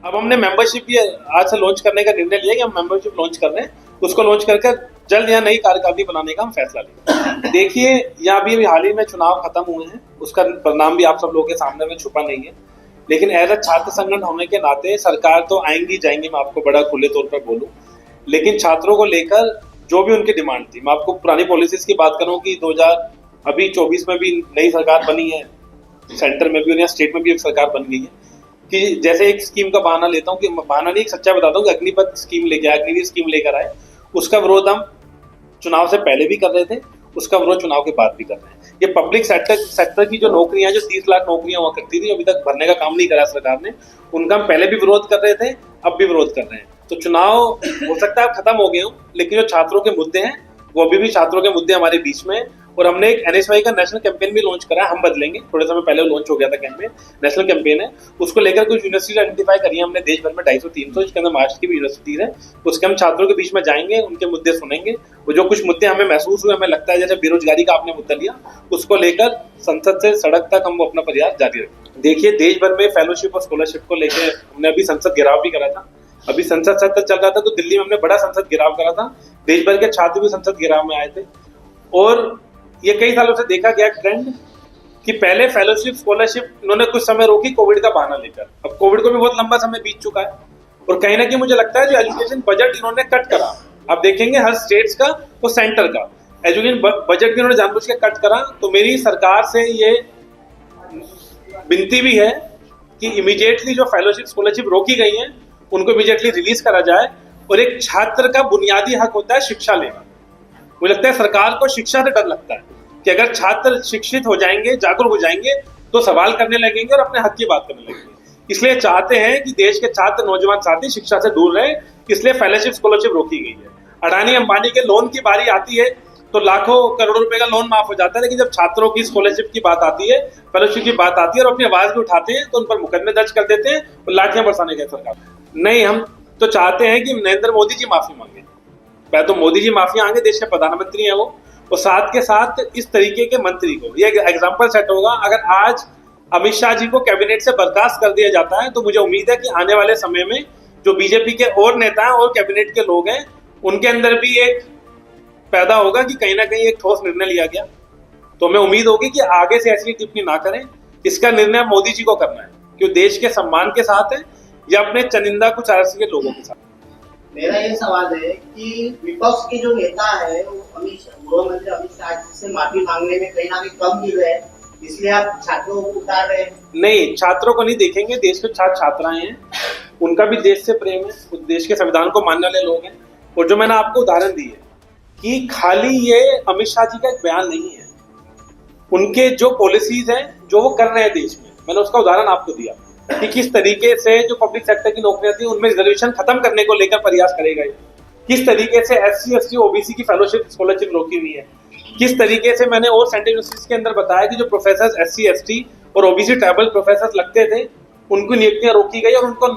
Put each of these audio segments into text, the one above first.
अब हमने मेंबरशिप भी आज से लॉन्च करने का निर्णय लिया कि हम मेंबरशिप लॉन्च कर रहे हैं। उसको लॉन्च करके जल्द यहाँ नई कार्यकारिणी बनाने का हम फैसला लेंगे। देखिए, यहाँ भी हाल ही में चुनाव खत्म हुए हैं, उसका परिणाम भी आप सब लोगों के सामने में छुपा नहीं है। लेकिन एज अ छात्र संगठन होने के नाते सरकार तो आएंगी जाएंगी, मैं आपको बड़ा खुले तौर पर बोलूं, लेकिन छात्रों को लेकर जो भी उनकी डिमांड थी, मैं आपको पुरानी पॉलिसीज की बात करूं कि 2024 में भी नई सरकार बनी है, सेंटर में भी और यहाँ स्टेट में भी एक सरकार बन गई है कि जैसे एक स्कीम का बहाना लेता हूँ, कि बहाना नहीं, एक सच्चा बताता हूँ कि अग्निपथ स्कीम लेके आए, अग्निवीर स्कीम लेकर आए, उसका विरोध हम चुनाव से पहले भी कर रहे थे, उसका विरोध चुनाव के बाद भी कर रहे हैं। ये पब्लिक सेक्टर की जो नौकरियां, जो 30 लाख नौकरियां हुआ करती थी, अभी तक भरने का काम नहीं करा सरकार ने, उनका हम पहले भी विरोध कर रहे थे, अब भी विरोध कर रहे हैं। तो चुनाव हो सकता है खत्म हो गए हो, लेकिन जो छात्रों के मुद्दे हैं वो अभी भी छात्रों के मुद्दे हमारे बीच में। और हमने एक एनएसवाई का नेशनल कैंपेन भी लॉन्च करा है, हम बदलेंगे, थोड़े समय पहले लॉन्च हो गया था कैंपेन, नेशनल कैंपेन है। उसको लेकर कुछ यूनिवर्सिटी आइडेंटिफाई करी है हमने देश भर में 250-300, इसके अंदर महाराष्ट्र की भी यूनिवर्सिटी है। उसके हम छात्रों के बीच में जाएंगे, उनके मुद्दे सुनेंगे, वो जो कुछ मुद्दे हमें महसूस हुए, हमें लगता है जैसे बेरोजगारी का आपने मुद्दा लिया, उसको लेकर संसद से सड़क तक हम अपना प्रयास जारी रखेंगे। देखिए, देश भर में फेलोशिप और स्कॉलरशिप को लेकर हमने अभी संसद घेराव भी करा था। अभी संसद सत्र चल रहा था, तो दिल्ली में हमने बड़ा संसद घेराव करा था, देश भर के छात्र भी संसद घेराव में आए थे। और ये कई सालों से देखा गया ट्रेंड कि पहले फेलोशिप स्कॉलरशिप इन्होंने कुछ समय रोकी कोविड का बहाना लेकर, अब कोविड को भी बहुत लंबा समय बीत चुका है, और कहीं ना कहीं मुझे लगता है जो एजुकेशन बजट इन्होंने कट करा, आप देखेंगे हर स्टेट्स का और सेंटर का एजुकेशन बजट भी इन्होंने जानबूझ के कट करा। तो मेरी सरकार से ये विनती भी है कि इमीडिएटली जो फेलोशिप स्कॉलरशिप रोकी गई है उनको इमीडिएटली रिलीज करा जाए। और एक छात्र का बुनियादी हक होता है शिक्षा लेना। मुझे लगता है सरकार को शिक्षा से डर लगता है कि अगर छात्र शिक्षित हो जाएंगे, जागरूक हो जाएंगे, तो सवाल करने लगेंगे और अपने हक की बात करने लगेंगे। इसलिए चाहते हैं कि देश के छात्र, नौजवान साथी शिक्षा से दूर रहे, इसलिए फेलोशिप स्कॉलरशिप रोकी गई है। अडानी अंबानी के लोन की बारी आती है तो लाखों करोड़ों रुपए का लोन माफ हो जाता है, लेकिन जब छात्रों की स्कॉलरशिप की बात आती है, फेलोशिप की बात आती है और अपनी आवाज भी उठाते हैं, तो उन पर मुकदमे दर्ज कर देते हैं और लाठियां बरसाने गए सरकार। नहीं, हम तो चाहते हैं कि नरेंद्र मोदी जी माफी मांगे। पहले तो मोदी जी माफी मांगे, देश के प्रधानमंत्री हैं वो, और साथ के साथ इस तरीके के मंत्री को, ये एग्जाम्पल सेट होगा। अगर आज अमित शाह जी को कैबिनेट से बर्खास्त कर दिया जाता है, तो मुझे उम्मीद है कि आने वाले समय में जो बीजेपी के और नेता हैं और कैबिनेट के लोग हैं, उनके अंदर भी एक पैदा होगा कि कहीं ना कहीं एक ठोस निर्णय लिया गया। तो हमें उम्मीद होगी कि आगे से ऐसी टिप्पणी ना करें। इसका निर्णय मोदी जी को करना है कि वो देश के सम्मान के साथ है या अपने चनिंदा कुछ आरएसएस के लोगों के साथ। मेरा ये सवाल है कि विपक्ष के जो नेता है वो गृह मंत्री अमित शाह जी से माफी मांगने में कहीं ना कहीं कम गिर रहे हैं, इसलिए आप छात्रों को उतार रहे हैं। नहीं, छात्रों को नहीं देखेंगे, देश के छात्र छात्राएं हैं, उनका भी देश से प्रेम है, देश के संविधान को मानने वाले लोग हैं। और जो मैंने आपको उदाहरण दी है कि खाली ये अमित शाह जी का एक बयान नहीं है, उनके जो पॉलिसीज हैं जो वो कर रहे हैं देश में, मैंने उसका उदाहरण आपको दिया कि किस तरीके से जो पब्लिक सेक्टर की नौकरियां थी उनमें रिजर्वेशन खत्म करने को लेकर प्रयास करे गए, किस तरीके से एससी एसटी ओबीसी की फेलोशिप स्कॉलरशिप रोकी हुई है, किस तरीके से मैंने और सेंट्रल यूनिवर्सिटीज के अंदर बताया कि जो प्रोफेसर एससी एसटी और ओबीसी ट्राइबल प्रोफेसर लगते थे उनकी नियुक्तियां रोकी गई और उनको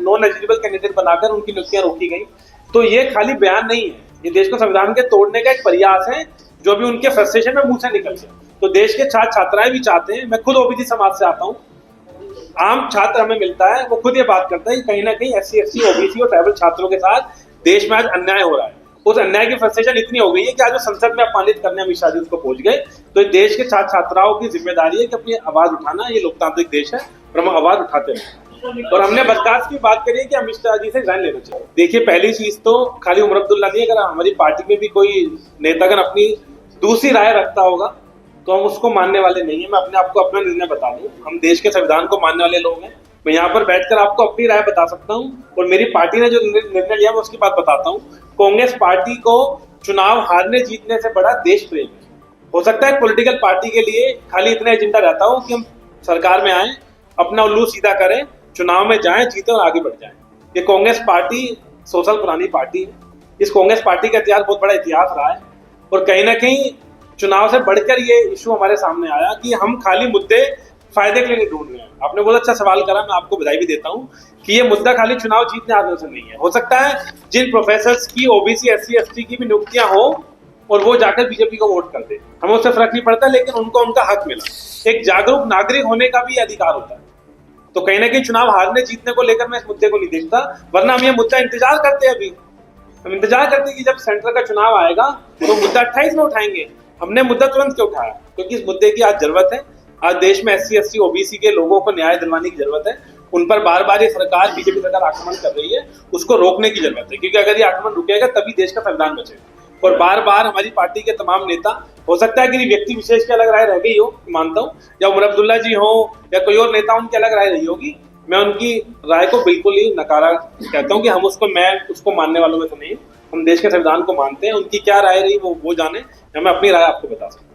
नॉन एलिजिबल कैंडिडेट बनाकर उनकी नियुक्तियां रोकी गई। तो ये खाली बयान नहीं है, ये देश को संविधान के तोड़ने का एक प्रयास है जो भी उनके फ्रस्ट्रेशन में मुंह से निकल गया। तो देश के छात्र छात्राएं भी चाहते हैं, मैं खुद ओबीसी समाज से आता हूँ, आम छात्र हमें मिलता है, वो खुद ये बात करता है कि कहीं ना कहीं एससी एसटी ओबीसी और ट्राइबल छात्रों के साथ देश में आज अन्याय हो रहा है। उस अन्याय की फ्रस्ट्रेशन इतनी हो गई है कि आज वो संसद में अपमानित करने अमित शाह जी उसको पहुंच गए। तो देश के छात्र छात्राओं की जिम्मेदारी है कि अपनी आवाज उठाना, ये लोकतांत्रिक देश है और हम आवाज उठाते हैं। और हमने बर्खास्त की बात करी है कि अमित शाह जी से रिजाइन लेना चाहिए। देखिए, पहली चीज तो खाली उमर अब्दुल्ला नहीं है, अगर हमारी पार्टी में भी कोई नेतागण अपनी दूसरी राय रखता होगा तो हम उसको मानने वाले नहीं है। मैं अपने आपको अपना निर्णय बता दूं, हम देश के संविधान को मानने वाले लोग हैं। मैं यहाँ पर बैठकर आपको अपनी राय बता सकता हूँ और मेरी पार्टी ने जो निर्णय लिया मैं उसकी बात बताता हूँ। कांग्रेस पार्टी को चुनाव हारने जीतने से बड़ा देश प्रेम है। हो सकता है पॉलिटिकल पार्टी के लिए खाली इतना एजेंडा रहता हो कि हम सरकार में आए, अपना उल्लू सीधा करें, चुनाव में जाएं, जीतें और आगे बढ़ जाएं। ये कांग्रेस पार्टी सोशल पुरानी पार्टी है। इस कांग्रेस पार्टी का इतिहास बहुत बड़ा इतिहास रहा है और कहीं ना कहीं चुनाव से बढ़कर ये इशू हमारे सामने आया कि हम खाली मुद्दे फायदे के लिए नहीं ढूंढ रहे हैं। आपने बहुत अच्छा सवाल करा, मैं आपको बधाई भी देता हूँ कि ये मुद्दा खाली चुनाव जीतने आने से नहीं है। हो सकता है जिन प्रोफेसर्स की ओबीसी एससी एसटी की भी नियुक्तियां हो और वो जाकर बीजेपी को वोट कर दे, हमें उससे फर्क नहीं पड़ता, लेकिन उनको उनका हक मिला। एक जागरूक नागरिक होने का भी अधिकार होता है। तो कहीं ना कहीं चुनाव हारने जीतने को लेकर मैं इस मुद्दे को नहीं देखता, वरना हम ये मुद्दा इंतजार करते हैं। अभी हम इंतजार करते हैं कि जब सेंटर का चुनाव आएगा तो मुद्दा 28 में उठाएंगे। हमने मुद्दा तुरंत क्यों उठाया? क्योंकि इस मुद्दे की आज जरूरत है। आज देश में SC ST OBC के लोगों को न्याय दिलवाने की जरूरत है। उन पर बार बार ये सरकार, बीजेपी सरकार आक्रमण कर रही है, उसको रोकने की जरूरत है। क्योंकि अगर ये आक्रमण रुकेगा तभी देश का संविधान बचेगा। और बार बार हमारी पार्टी के तमाम नेता, हो सकता है कि व्यक्ति विशेष की अलग राय रह गई हो, मानता हूँ, या उमर अब्दुल्ला जी हो या कोई और नेता, उनकी अलग राय रही होगी। मैं उनकी राय को बिल्कुल ही नकारा कहता हूँ कि मैं उसको मानने वालों में तो नहीं। हम देश के संविधान को मानते हैं। उनकी क्या राय रही वो जाने, या मैं अपनी राय आपको बता सकता हूँ।